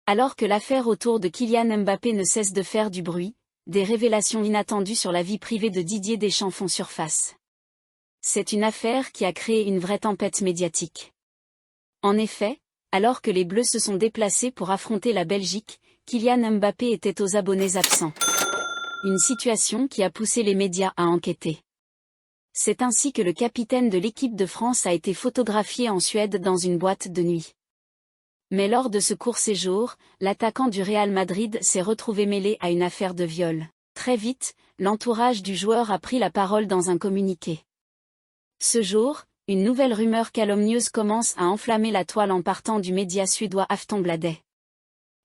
Alors que l'affaire autour de Kylian Mbappé ne cesse de faire du bruit, des révélations inattendues sur la vie privée de Didier Deschamps font surface. C'est une affaire qui a créé une vraie tempête médiatique. En effet, alors que les Bleus se sont déplacés pour affronter la Belgique, Kylian Mbappé était aux abonnés absents. Une situation qui a poussé les médias à enquêter. C'est ainsi que le capitaine de l'équipe de France a été photographié en Suède dans une boîte de nuit. Mais lors de ce court séjour, l'attaquant du Real Madrid s'est retrouvé mêlé à une affaire de viol. Très vite, l'entourage du joueur a pris la parole dans un communiqué. Ce jour, une nouvelle rumeur calomnieuse commence à enflammer la toile en partant du média suédois Aftonbladet.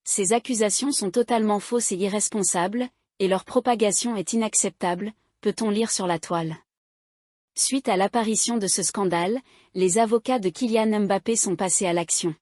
Ces accusations sont totalement fausses et irresponsables, et leur propagation est inacceptable, peut-on lire sur la toile. Suite à l'apparition de ce scandale, les avocats de Kylian Mbappé sont passés à l'action.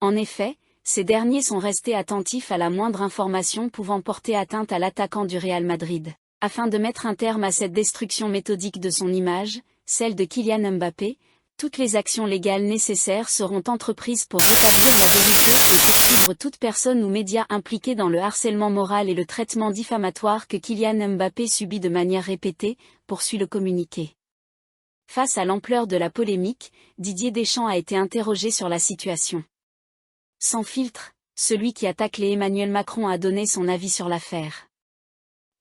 En effet, ces derniers sont restés attentifs à la moindre information pouvant porter atteinte à l'attaquant du Real Madrid. Afin de mettre un terme à cette destruction méthodique de son image, celle de Kylian Mbappé, toutes les actions légales nécessaires seront entreprises pour rétablir la vérité et poursuivre toute personne ou média impliqué dans le harcèlement moral et le traitement diffamatoire que Kylian Mbappé subit de manière répétée, poursuit le communiqué. Face à l'ampleur de la polémique, Didier Deschamps a été interrogé sur la situation. Sans filtre, celui qui attaque les Emmanuel Macron a donné son avis sur l'affaire.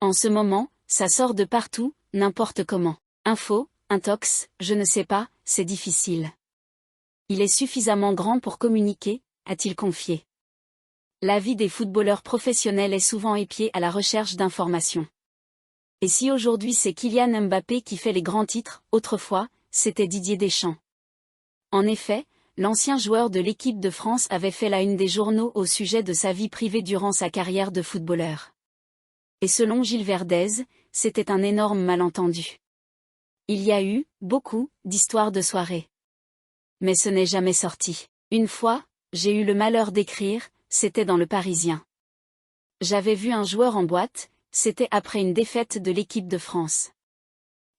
En ce moment, ça sort de partout, n'importe comment. Info, intox, je ne sais pas, c'est difficile. Il est suffisamment grand pour communiquer, a-t-il confié. La vie des footballeurs professionnels est souvent épiée à la recherche d'informations. Et si aujourd'hui c'est Kylian Mbappé qui fait les grands titres, autrefois, c'était Didier Deschamps. En effet, l'ancien joueur de l'équipe de France avait fait la une des journaux au sujet de sa vie privée durant sa carrière de footballeur. Et selon Gilles Verdez, c'était un énorme malentendu. Il y a eu, beaucoup, d'histoires de soirées. Mais ce n'est jamais sorti. Une fois, j'ai eu le malheur d'écrire, c'était dans Le Parisien. J'avais vu un joueur en boîte, c'était après une défaite de l'équipe de France.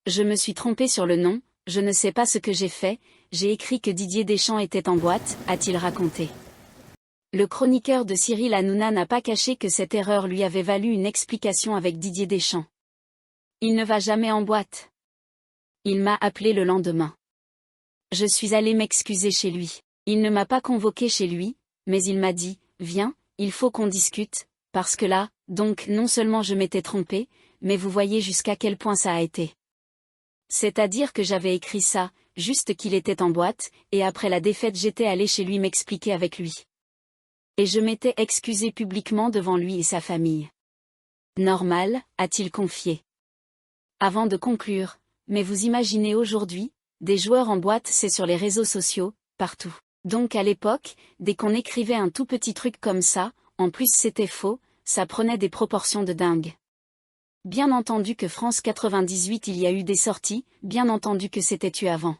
Je me suis trompé sur le nom, je ne sais pas ce que j'ai fait, j'ai écrit que Didier Deschamps était en boîte, a-t-il raconté. Le chroniqueur de Cyril Hanouna n'a pas caché que cette erreur lui avait valu une explication avec Didier Deschamps. Il ne va jamais en boîte. Il m'a appelé le lendemain. Je suis allé m'excuser chez lui. Il ne m'a pas convoqué chez lui, mais il m'a dit, viens, il faut qu'on discute, parce que là, donc non seulement je m'étais trompé, mais vous voyez jusqu'à quel point ça a été. C'est-à-dire que j'avais écrit ça, juste qu'il était en boîte, et après la défaite j'étais allé chez lui m'expliquer avec lui. Et je m'étais excusé publiquement devant lui et sa famille. Normal, a-t-il confié. Avant de conclure, mais vous imaginez aujourd'hui, des joueurs en boîte c'est sur les réseaux sociaux, partout. Donc à l'époque, dès qu'on écrivait un tout petit truc comme ça, en plus c'était faux, ça prenait des proportions de dingue. Bien entendu que France 98 il y a eu des sorties, bien entendu que c'était eu avant.